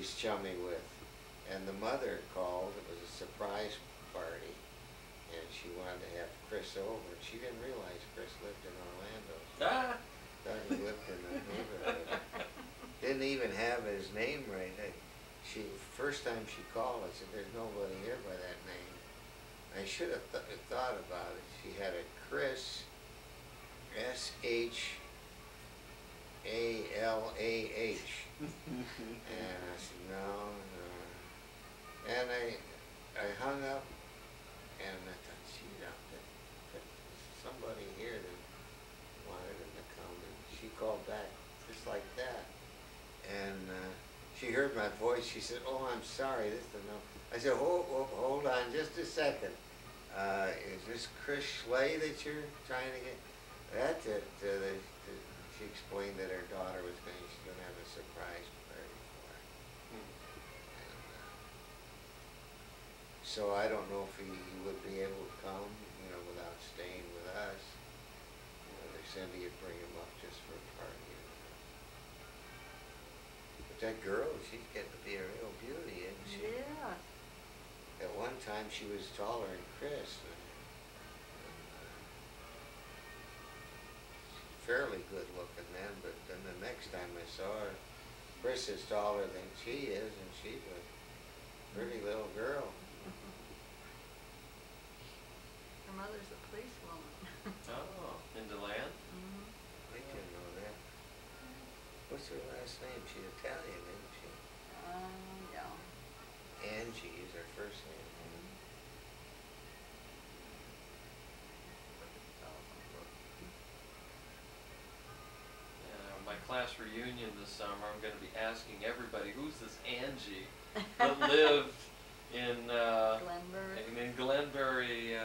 she's chummy with. And the mother called. It was a surprise party, and she wanted to have Chris over. And she didn't realize Chris lived in Orlando. Ah! Thought he lived in the neighborhood. Didn't even have his name right. First time she called, I said, "There's nobody here by that name." I should have thought about it. She had a Chris, SHALAH. And I said, no, no. And I hung up, and I thought, gee, there's somebody here that wanted him to come. And she called back just like that. And she heard my voice. She said, "Oh, I'm sorry. This is no." I said, hold on just a second. Is this Chris Schlee that you're trying to get? That's it. She explained that her daughter was going to have a surprise party for her. So I don't know if he would be able to come, without staying with us. They said he'd bring him up just for a party. But that girl, she's getting to be a real beauty, isn't she? Yeah. At one time, she was taller than Chris. Fairly good looking then, but then the next time I saw her, Chris is taller than she is, and she's a pretty little girl. Her mother's a policewoman. Oh, in DeLand? Mm-hmm. I didn't know that. What's her last name? She's Italian, isn't she? Yeah. Angie is her first name. My class reunion this summer, I'm going to be asking everybody, who's this Angie that lived in Glenbury,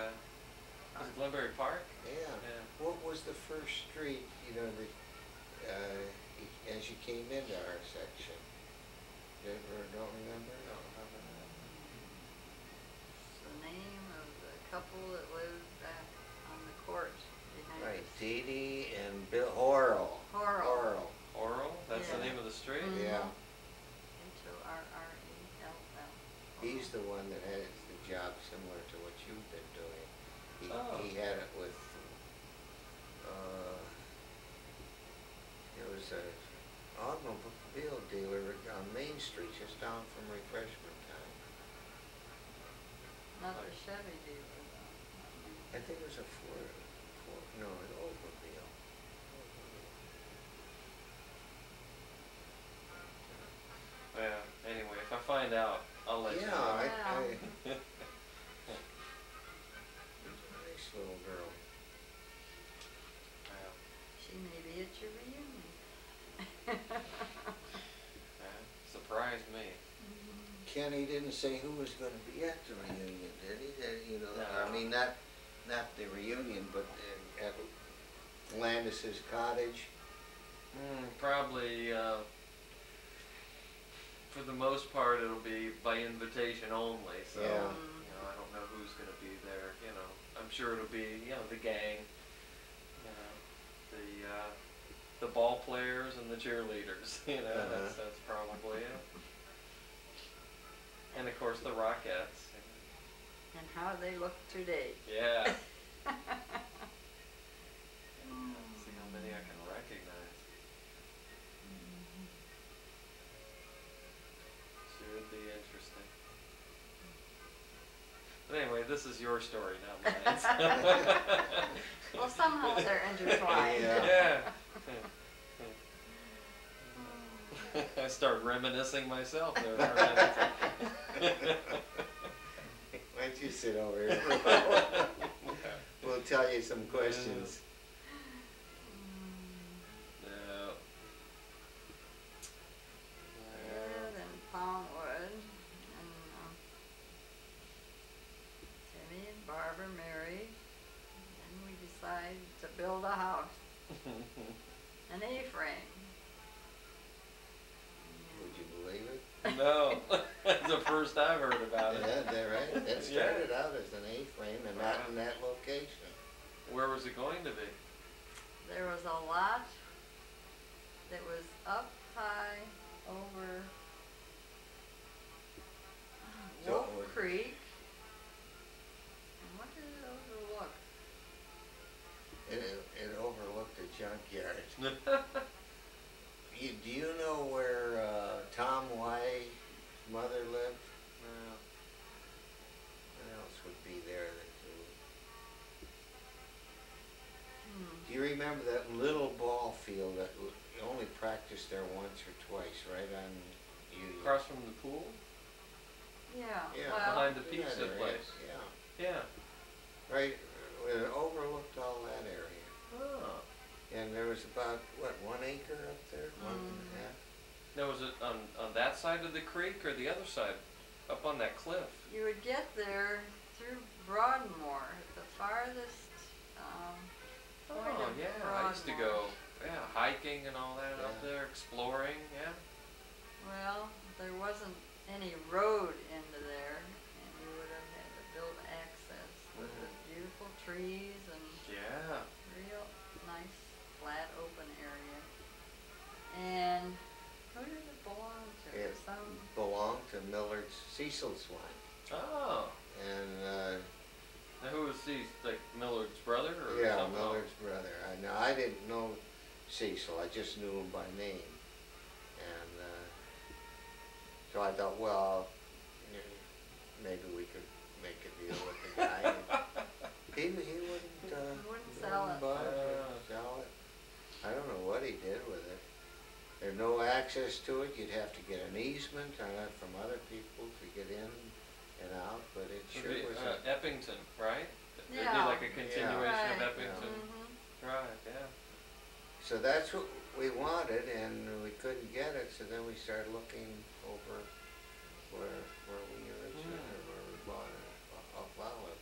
was it Glenbury Park? Yeah. What was the first street, as you came into our section? Don't remember? It's the name of the couple that lived back on the court behind Right, us. Dee Dee and Bill Horrell. Horrell. Orel? That's the Yeah. name of the street? Mhm. Yeah. Horrell. He's the one that has the job similar to what you've been doing. He had it with, there was an automobile dealer on Main Street just down from Refreshment Time. Not a Chevy dealer, though. I think it was an Oldsmobile. Yeah, anyway, if I find out, I'll let you know. Yeah, nice little girl. Yeah. She may be at your reunion. Surprised me. Kenny didn't say who was going to be at the reunion, did he? No. I mean, not the reunion, but at Landis's cottage. Probably, for the most part, it'll be by invitation only. So, Yeah. I don't know who's going to be there. I'm sure it'll be, the gang, the ball players and the cheerleaders. That's probably it. And of course the Rockettes. And how they look today. Yeah. See how many I can recognize. Should be interesting. But anyway, this is your story, not mine. Well, somehow they're intertwined. Yeah. I start reminiscing myself there. Why don't you sit over here? We'll tell you some questions. No. Then Palmwood, and Timmy and Barbara married, and we decided to build a house, an A-frame. Would you believe it? No. That's the first I've heard about it. Yeah, that right. That started out as an A-frame and not in that location. Where was it going to be? There was a lot that was up high over do you know where Tom White's mother lived? No. What else would be there that Hmm. do you remember that little ball field that you only practiced there once or twice, right on Union? Across from the pool? Yeah, Yeah, well, Behind the that pizza area, place. Yeah, Yeah. right, it overlooked all that area. Oh. And there was about, what, 1 acre up there? One and a half? Now, was it on that side of the creek or the other side? Up on that cliff? you would get there through Broadmoor, the farthest point Oh, of yeah, Broadmoor. I used to go, hiking and all that up Yeah. there, exploring, yeah. Well, there wasn't any road into there, and you would have had to build access with the beautiful trees and Yeah. real nice flat open area. And who did it belong to? It Some belonged to Millard's Cecil's wife. Oh. And, Now, who was he? Like Millard's brother or yeah, something? Millard's brother. I didn't know Cecil, I just knew him by name. And, so I thought, well, you know, maybe we could make a deal with the guy. He wouldn't sell it. budge or sell it. I don't know what he did with it. There's no access to it. You'd have to get an easement on it from other people to get in and out, but it sure Would be, was Eppington, right? It'd be Yeah. like a continuation of Right. Eppington. Mhm. Right, yeah. So that's what we wanted, and we couldn't get it, so then we started looking over where we originally, where we bought it, off Olive.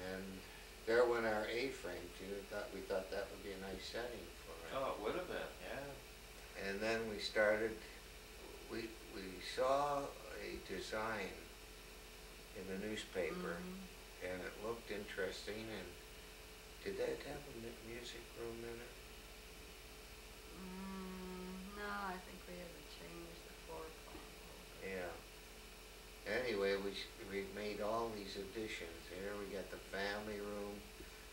And there went our A-frame too. We thought that would be a nice setting for it. Oh, it would have been, yeah. And then we started, we saw a design in the newspaper, and it looked interesting, and did that have a music room in it? No, I think we had to change the floor plan a little bit. Yeah. Anyway, we made all these additions. Here we got the family room,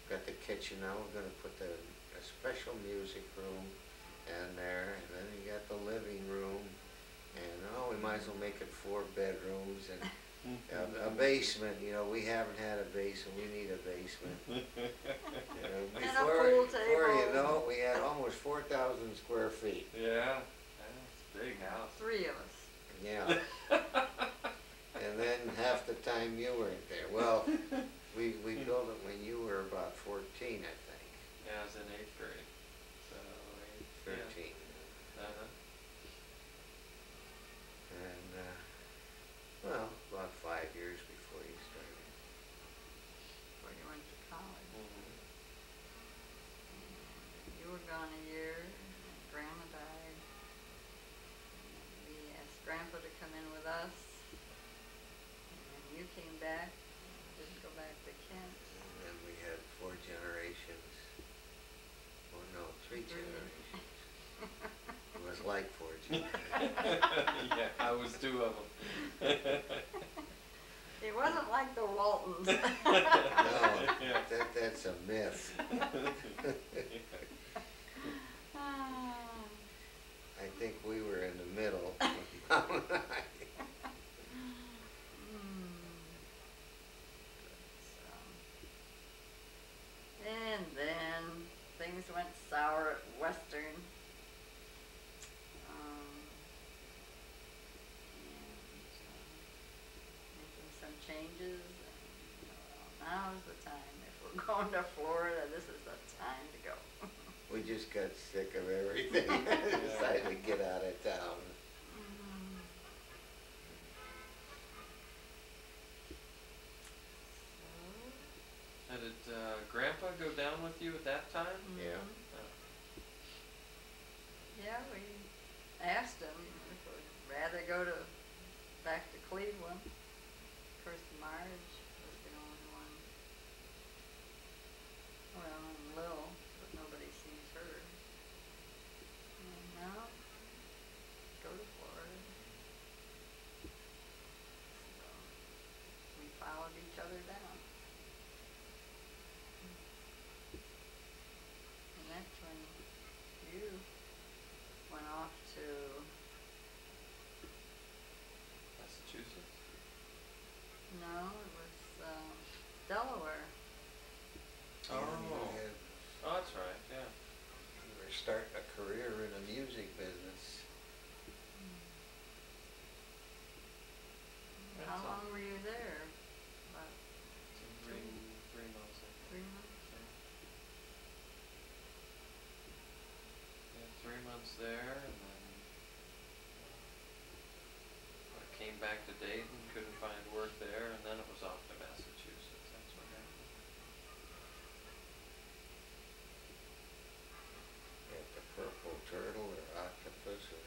got the kitchen. Now we're gonna put a special music room in there, and then you got the living room, and we might as well make it 4 bedrooms and a basement. You know, we haven't had a basement. We need a basement. And a pool Before you table. know it, we had almost 4,000 square feet. Yeah. It's a big house. 3 of us. Yeah. And then half the time you weren't there. Well, we built it when you were about 14, I think. Yeah, I was in 8th grade. So, 13. Yeah. Uh-huh. And, well, about 5 years before you started. Before you went to college. Mhm. And you were gone a year, and Grandma died. And we asked Grandpa to come in with us. And you came back, didn't go back to Kent. And then we had 4 generations. Oh, no, 3 generations. It was like 4 generations. Yeah, I was 2 of them. It wasn't like the Waltons. No, Yeah. that's a myth. I think we were in the middle. And then things went sour at Western. Making some changes. And, now's the time. If we're going to Florida, this is the time to go. We just got sick of everything. Decided to get out of town. Now, did Grandpa go down with you at that time? Yeah. Oh. Yeah, we asked him if we'd rather go back to Cleveland. Of course, Marge was the only one. Well, and Lil, but nobody sees her. And no, back to Dayton, couldn't find work there, and then it was off to Massachusetts. That's what happened. At the purple turtle or octopus or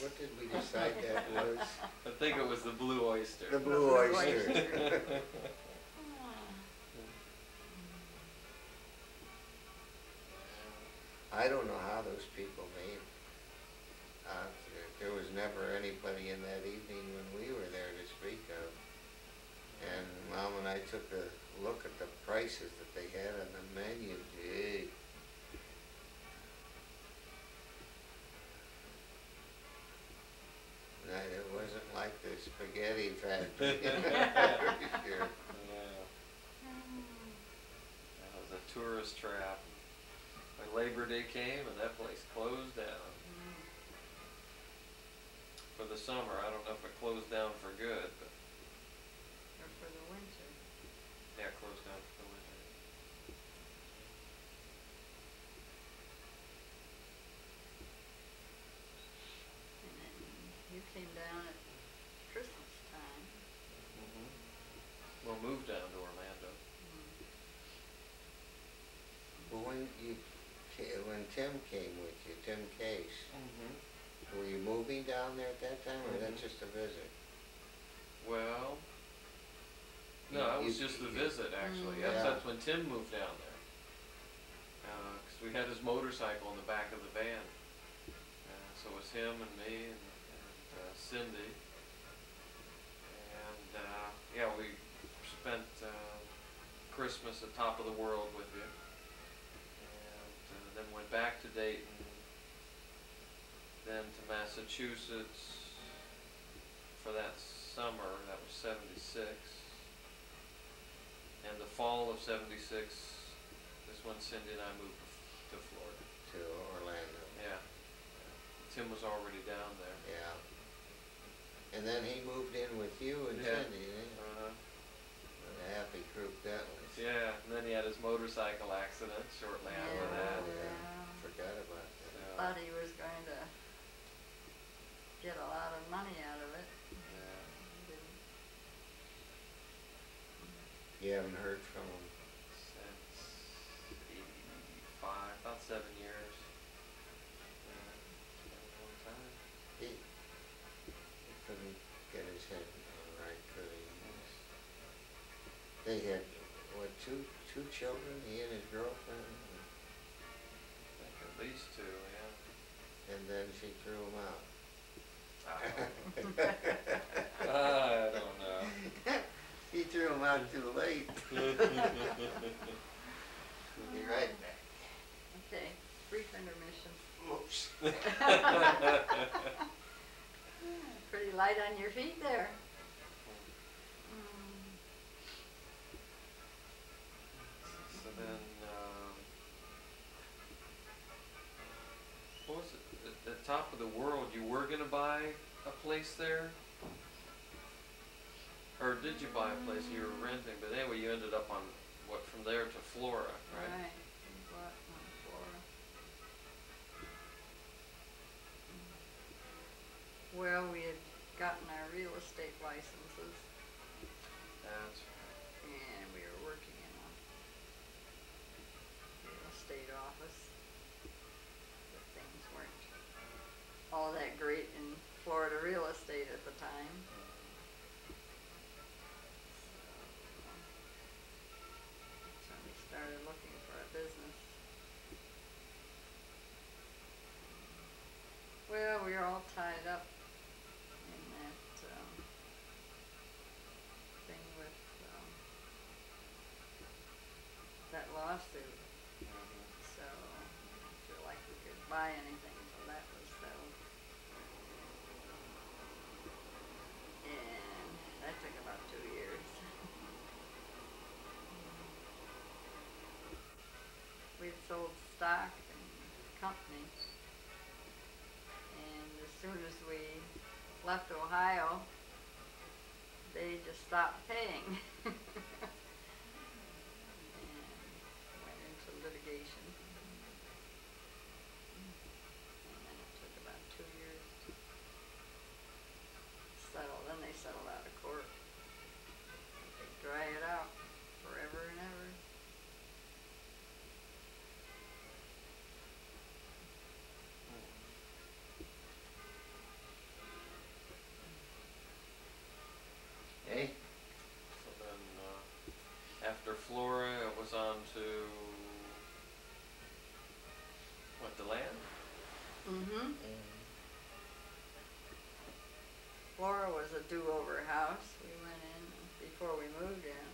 what did we decide that was? I think it was the blue oyster. The blue blue oyster. oyster. I don't know how those people made. There was never anybody in that evening when we were there to speak of. And Mom and I took a look at the prices that they had on the menu. Gee. It wasn't like the spaghetti factory. Sure. Yeah. That was a tourist trap. When Labor Day came and that place closed down. For the summer, I don't know if it closed down for good, but Or for the winter. yeah, it closed down for the winter. And then you came down at Christmas time. Well, moved down to Orlando. But when Tim came with you, Tim Case, were you moving down there at that time, or that's just a visit? Well, no, it was just a visit actually. Yeah. That's when Tim moved down there. 'Cause we had his motorcycle in the back of the van. So it was him and me and Cindy. And yeah, we spent Christmas at Top of the World with you. And then went back to Dayton. Then to Massachusetts for that summer. That was '76. And the fall of '76 is when Cindy and I moved to Florida. To Orlando. Yeah. Tim was already down there. Yeah. And then he moved in with you and Yeah. Cindy, eh? What a happy group that was. Yeah, and then he had his motorcycle accident shortly after Oh, that. yeah. Forgot about that. So, Thought he was going to get a lot of money out of it. yeah. Didn't. You haven't heard from him? Since '85, about 7 years. Yeah, it's been a long time. He couldn't get his head on right, could he? They had, what, two children, he and his girlfriend? I think at least 2, yeah. And then she threw him out. I don't know. He threw him out too late. We'll be right back. Okay, brief intermission. Oops. Pretty light on your feet there. So then, what was it? At Top of the World, you were gonna buy a place there? Or did you buy a place you were renting? But anyway, you ended up on, what, from there to Flora, right? Right. We bought on Flora. Well, we had gotten our real estate licenses That's right. and we were working in a real estate office. But things weren't all that great in Florida real estate at the time. So we started looking for a business. Well, we were all tied up in that thing with that lawsuit. So I didn't feel like we could buy anything until that was settled. And that took about 2 years. We'd sold stock in the company, and as soon as we left Ohio, they just stopped paying. And went into litigation. And then it took about 2 years to settle. Then they settled do-over house. We went in before we moved in.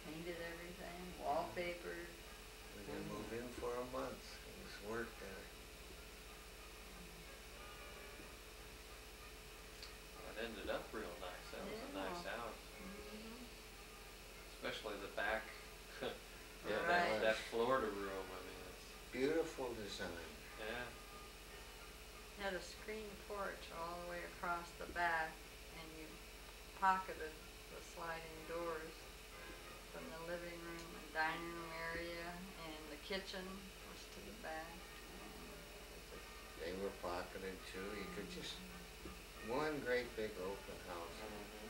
Painted everything, wallpapered. We didn't move in for a month. It was work there. Well, it ended up real nice. That was a nice Yeah. house. Mhm. Especially the back, yeah, Right. that Florida room, I mean, it's, Beautiful design. yeah. Had a screen porch all the way across the back, and you pocketed the sliding doors from the living room and dining room area, and the kitchen was to the back. And it was They were pocketed too. You could just, one great big open house. Mhm.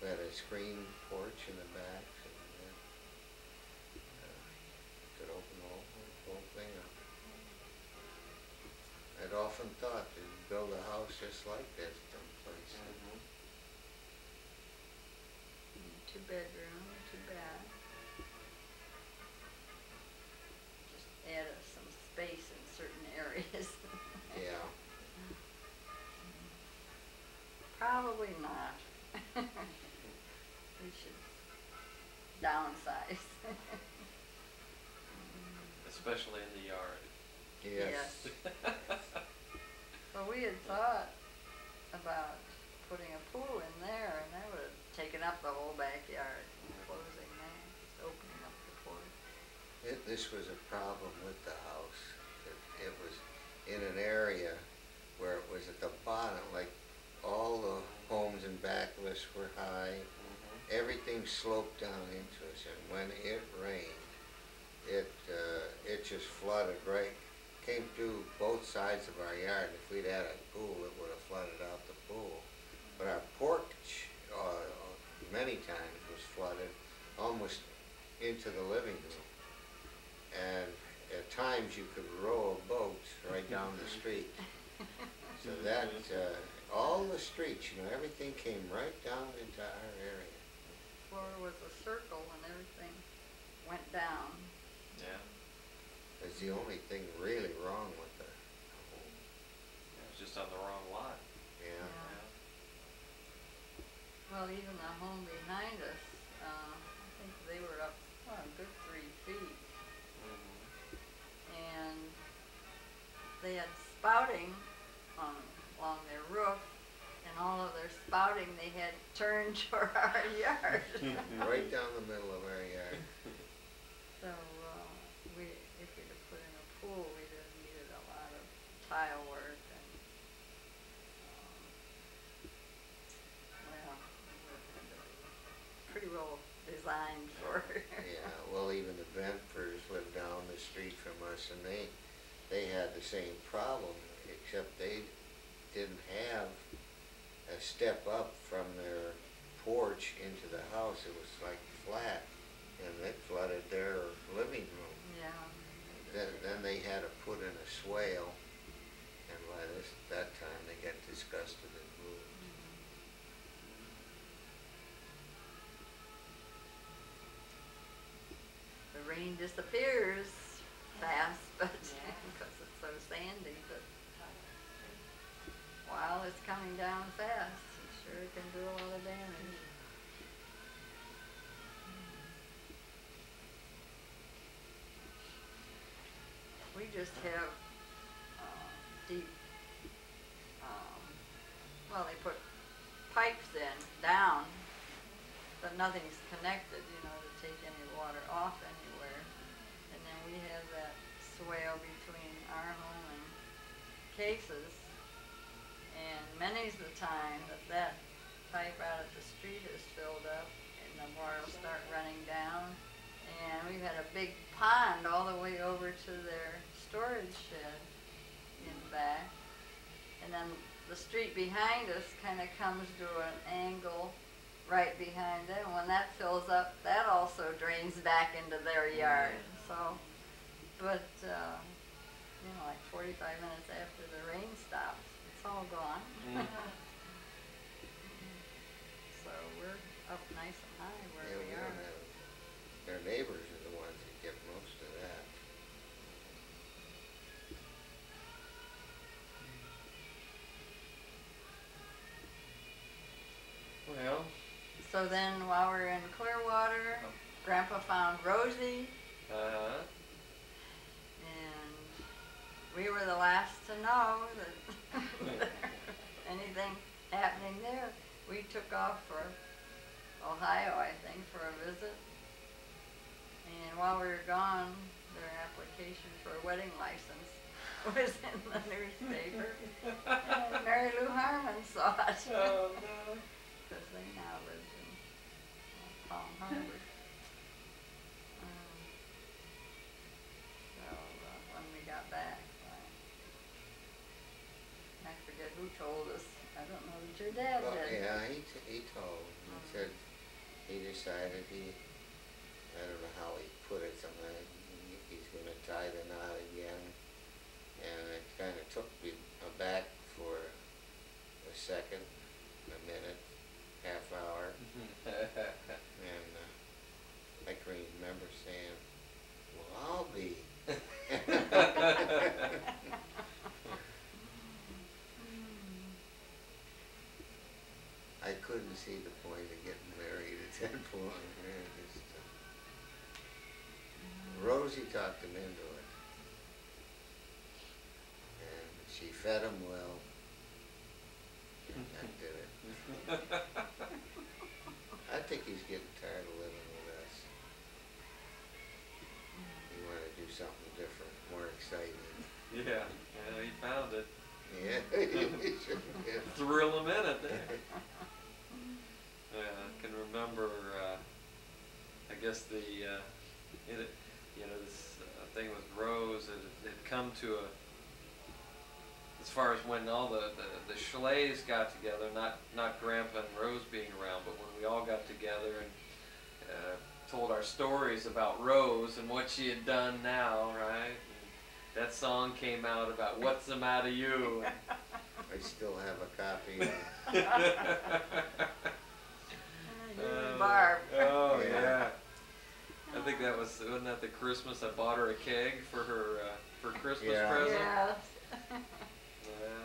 We had a screen porch in the back, and then you could open the whole thing up. I'd often thought to build a house just like this someplace. Mhm. just 2 bedroom, 2 bath. Just added some space in certain areas. Yeah. Probably not. We should downsize. Especially in the yard. Yes. Well, we had thought about putting a pool in there, and that would have taken up the whole backyard, closing that, just opening up the porch. This was a problem with the house. It was in an area where it was at the bottom, like all the homes in back of us were high. Mhm. Everything sloped down into us, and when it rained, it just flooded right, came through both sides of our yard. If we'd had a pool, it would have flooded out the pool. But our porch many times was flooded almost into the living room. And at times you could row a boat right down the street. So that, all the streets, you know, everything came right down into our area. Floor was a circle and everything went down. Yeah. That's the only thing really wrong with the home. It was just on the wrong lot. Yeah. Yeah. Well, even the home behind us, I think they were up, a good 3 feet. Mhm. And they had spouting along their roof, and all of their spouting they had turned toward our yard. Right down the middle of our yard. So if we'd have put in a pool, we'd have needed a lot of tile work, and well, it would have had to be pretty well designed for. Yeah, well, even the Ventfors lived down the street from us, and they had the same problem, except they didn't have a step up from their porch into the house. It was like flat, and it flooded their living room. Yeah. Then they had to put in a swale, and by that time they got disgusted and moved. The rain disappears fast, but because it's so sandy, but while it's coming down fast, it sure can do a lot of damage. We just have deep, well, they put pipes in down, but nothing's connected, you know, to take any water off anywhere. And then we have that swale between our home and Case's, and many's the time that pipe out at the street is filled up and the water will start running down. And we've had a big pond all the way over to their storage shed in back. And then the street behind us kind of comes to an angle right behind them. When that fills up, that also drains back into their yard. So, but, you know, like 45 minutes after the rain stops, it's all gone. So we're up nice and high where Yeah, we we are. don't have, their neighbors are the ones that get most of that. So then while we were in Clearwater, Grandpa found Rosie, Uh-huh. and we were the last to know that anything happening there. We took off for Ohio, I think, for a visit. And while we were gone, their application for a wedding license was in the newspaper. And Mary Lou Harmon saw it. Oh, no. Because they now lived in Palm Harbor. So when we got back, I forget who told us. I don't know that your dad Well, did. yeah, he told. He said he decided I don't know how he put it, something he's going to tie the knot again. And it kind of took me aback for a second, a minute, half hour. And I can remember saying, well, I'll be. I couldn't see the point of getting married at that point. Rosie talked him into it. And she fed him well. And that did it. I think he's getting tired of living with us. He wanted to do something different, more exciting. Yeah, he found it. Yeah, he sure did. Thrill him in it there. Yeah, I can remember, I guess this thing with Rose, it had come to as far as when all the Schlees got together, not Grandpa and Rose being around, but when we all got together and told our stories about Rose and what she had done now, right? And that song came out about what's the matter you. I still have a copy of it. You and Barb. Oh yeah. I think wasn't that the Christmas I bought her a keg for her for Christmas Yeah. present? Yes. Yeah.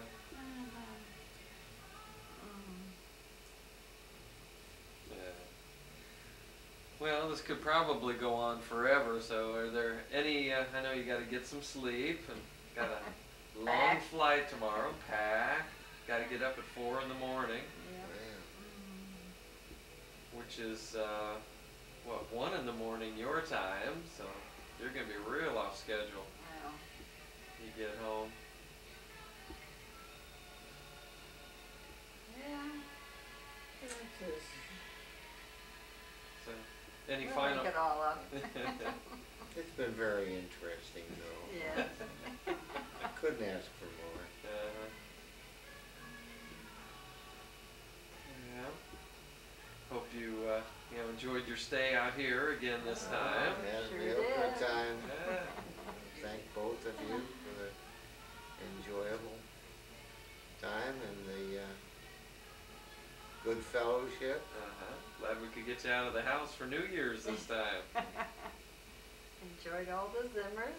Yeah. Well, this could probably go on forever. So, are there any? I know you got to get some sleep and got a long Pack. flight tomorrow. Pack. Got to get up at 4 in the morning, which is 1 in the morning your time. So you're gonna be real off schedule. Well, You get home. yeah. So, any We'll final? make it all up. It's been very interesting, though. Yes. I couldn't ask for more. Yeah. Hope you enjoyed your stay out here again this time. Had Sure a real good did. time. Yeah. Thank both of you for the enjoyable time and the good fellowship. Glad we could get you out of the house for New Year's this time. Enjoyed all the Zimmers.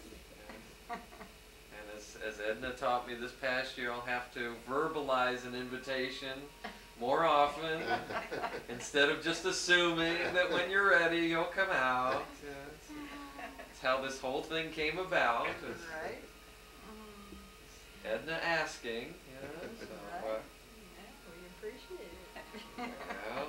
And as Edna taught me this past year, I'll have to verbalize an invitation more often instead of just assuming that when you're ready you'll come out. It's how this whole thing came about. It's Right? Edna asking. So, Right. Yeah, we appreciate it. well,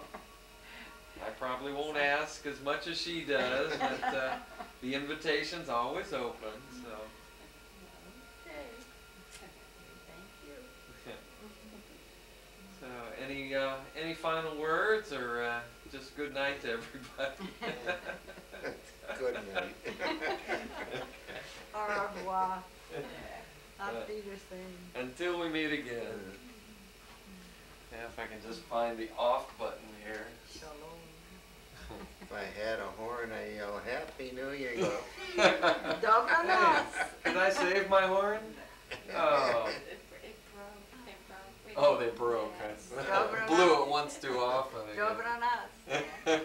I probably won't ask as much as she does, but the invitation's always open. So. Okay. Thank you. So, any final words, or just good night to everybody? Good night. Au revoir. Auf Wiedersehen. Until we meet again. Yeah, if I can just find the off button here. Shalom. If I had a horn, I'd yell, Happy New Year. Dobro noc. Did I save my horn? Oh. Oh, they broke. I blew it once too often. Dobro noc. I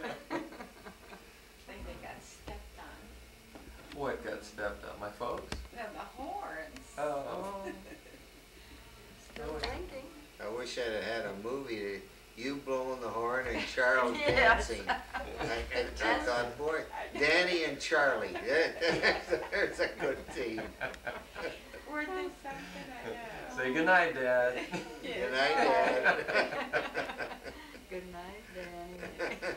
think they got stepped on. What got stepped on? My folks? No, the horns. Oh. Still blinking. I wish I'd have had a movie to you blowing the horn and Charles Yes. dancing. I thought, boy, Danny and Charlie, there's a good team. Weren't they something? I know. Say goodnight, Dad. Good night, Dad. Good night, Danny.